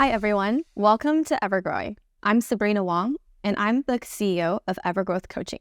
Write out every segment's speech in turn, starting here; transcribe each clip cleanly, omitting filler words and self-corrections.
Hi, everyone. Welcome to Evergrowing. I'm Sabrina Wong, and I'm the CEO of Evergrowth Coaching.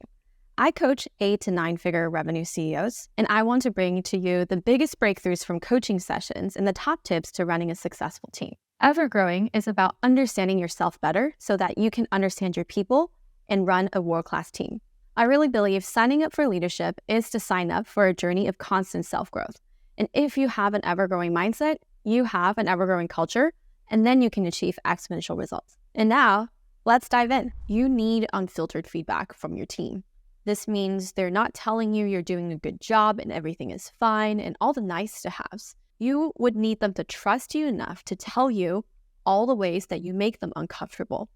I coach 8 to 9-figure revenue CEOs, and I want to bring to you the biggest breakthroughs from coaching sessions and the top tips to running a successful team. Evergrowing is about understanding yourself better so that you can understand your people and run a world-class team. I really believe signing up for leadership is to sign up for a journey of constant self-growth. And if you have an ever-growing mindset, you have an ever-growing culture, and then you can achieve exponential results. And now, let's dive in. You need unfiltered feedback from your team. This means they're not telling you you're doing a good job and everything is fine and all the nice to haves. You would need them to trust you enough to tell you all the ways that you make them uncomfortable,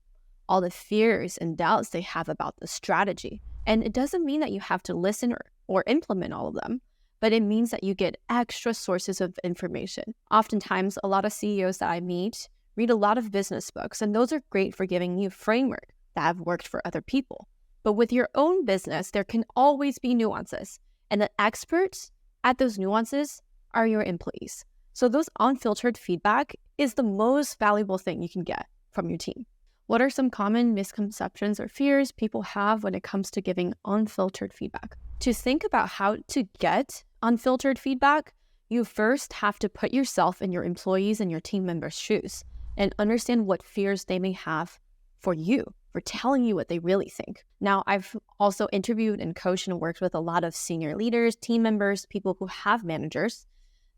all the fears and doubts they have about the strategy. And it doesn't mean that you have to listen or implement all of them, but it means that you get extra sources of information. Oftentimes, a lot of CEOs that I meet read a lot of business books, and those are great for giving you framework that have worked for other people. But with your own business, there can always be nuances, and the experts at those nuances are your employees. So those unfiltered feedback is the most valuable thing you can get from your team. What are some common misconceptions or fears people have when it comes to giving unfiltered feedback? To think about how to get unfiltered feedback, you first have to put yourself in your employees and your team members' shoes and understand what fears they may have for you, for telling you what they really think. Now, I've also interviewed and coached and worked with a lot of senior leaders, team members, people who have managers,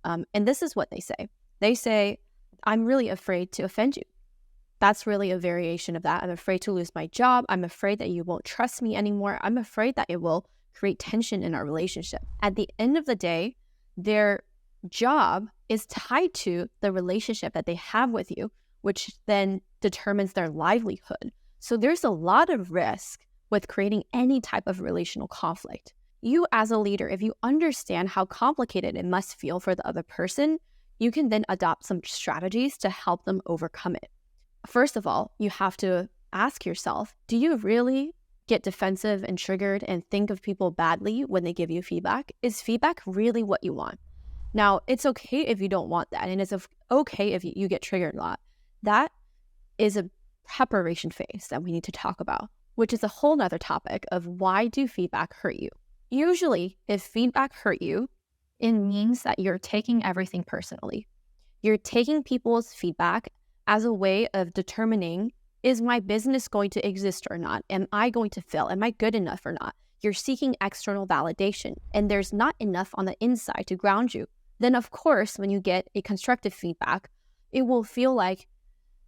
and this is what they say. They say, I'm really afraid to offend you. That's really a variation of that. I'm afraid to lose my job. I'm afraid that you won't trust me anymore. I'm afraid that it will create tension in our relationship. At the end of the day, their job is tied to the relationship that they have with you, which then determines their livelihood. So there's a lot of risk with creating any type of relational conflict. You as a leader, if you understand how complicated it must feel for the other person, you can then adopt some strategies to help them overcome it. First of all, you have to ask yourself, do you really get defensive and triggered and think of people badly when they give you feedback? Is feedback really what you want? Now, it's okay if you don't want that, and it's okay if you get triggered a lot. That is a preparation phase that we need to talk about, which is a whole nother topic of why do feedback hurt you? Usually, if feedback hurt you, it means that you're taking everything personally. You're taking people's feedback as a way of determining, is my business going to exist or not? Am I going to fail? Am I good enough or not? You're seeking external validation, and there's not enough on the inside to ground you. Then, of course, when you get a constructive feedback, it will feel like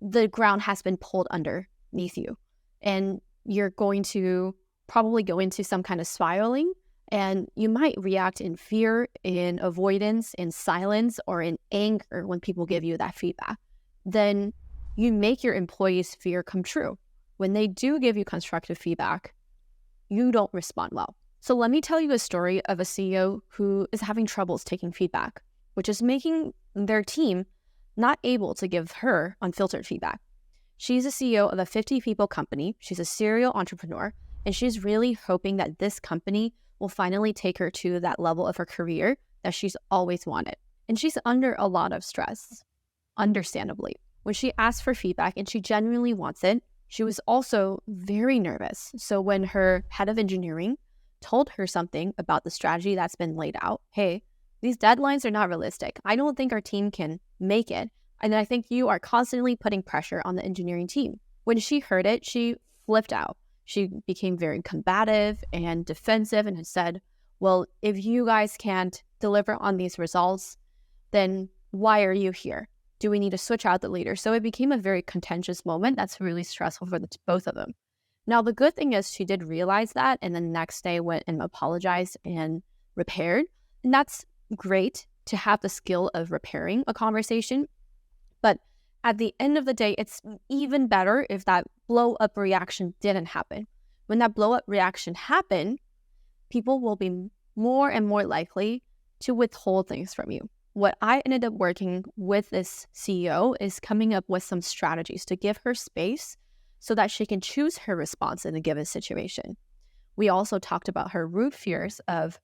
the ground has been pulled underneath you, and you're going to probably go into some kind of spiraling, and you might react in fear, in avoidance, in silence, or in anger when people give you that feedback. Then you make your employees' fear come true. When they do give you constructive feedback, you don't respond well. So let me tell you a story of a CEO who is having troubles taking feedback, which is making their team not able to give her unfiltered feedback. She's a CEO of a 50-people company. She's a serial entrepreneur, and she's really hoping that this company will finally take her to that level of her career that she's always wanted. And she's under a lot of stress, understandably. When she asked for feedback and she genuinely wants it, she was also very nervous. So when her head of engineering told her something about the strategy that's been laid out, hey, these deadlines are not realistic. I don't think our team can make it. And I think you are constantly putting pressure on the engineering team. When she heard it, she flipped out. She became very combative and defensive and had said, well, if you guys can't deliver on these results, then why are you here? Do we need to switch out the leader? So it became a very contentious moment that's really stressful for both of them. Now, the good thing is she did realize that, and the next day went and apologized and repaired. And that's great to have the skill of repairing a conversation. But at the end of the day, it's even better if that blow-up reaction didn't happen. When that blow-up reaction happened, people will be more and more likely to withhold things from you. What I ended up working with this CEO is coming up with some strategies to give her space so that she can choose her response in a given situation. We also talked about her root fears of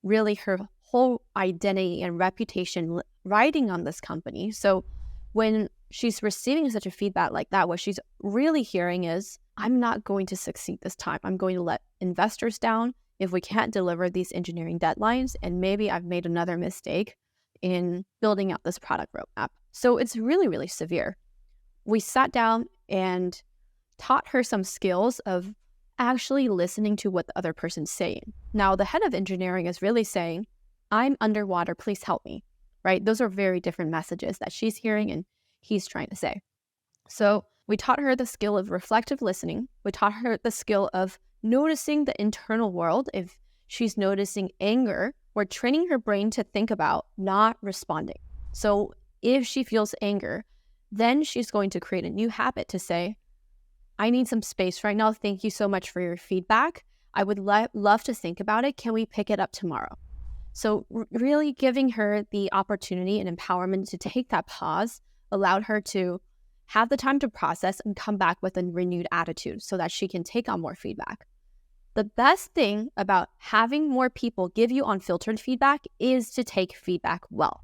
really her whole identity and reputation riding on this company. So when she's receiving such a feedback like that, what she's really hearing is, I'm not going to succeed this time. I'm going to let investors down if we can't deliver these engineering deadlines, and maybe I've made another mistake in building out this product roadmap. So it's really, really severe. We sat down and taught her some skills of actually listening to what the other person's saying. Now, the head of engineering is really saying, I'm underwater, please help me, right? Those are very different messages that she's hearing and he's trying to say. So we taught her the skill of reflective listening. We taught her the skill of noticing the internal world. If she's noticing anger, we're training her brain to think about not responding. So if she feels anger, then she's going to create a new habit to say, I need some space right now. Thank you so much for your feedback. I would love to think about it. Can we pick it up tomorrow? So really giving her the opportunity and empowerment to take that pause allowed her to have the time to process and come back with a renewed attitude so that she can take on more feedback. The best thing about having more people give you unfiltered feedback is to take feedback well.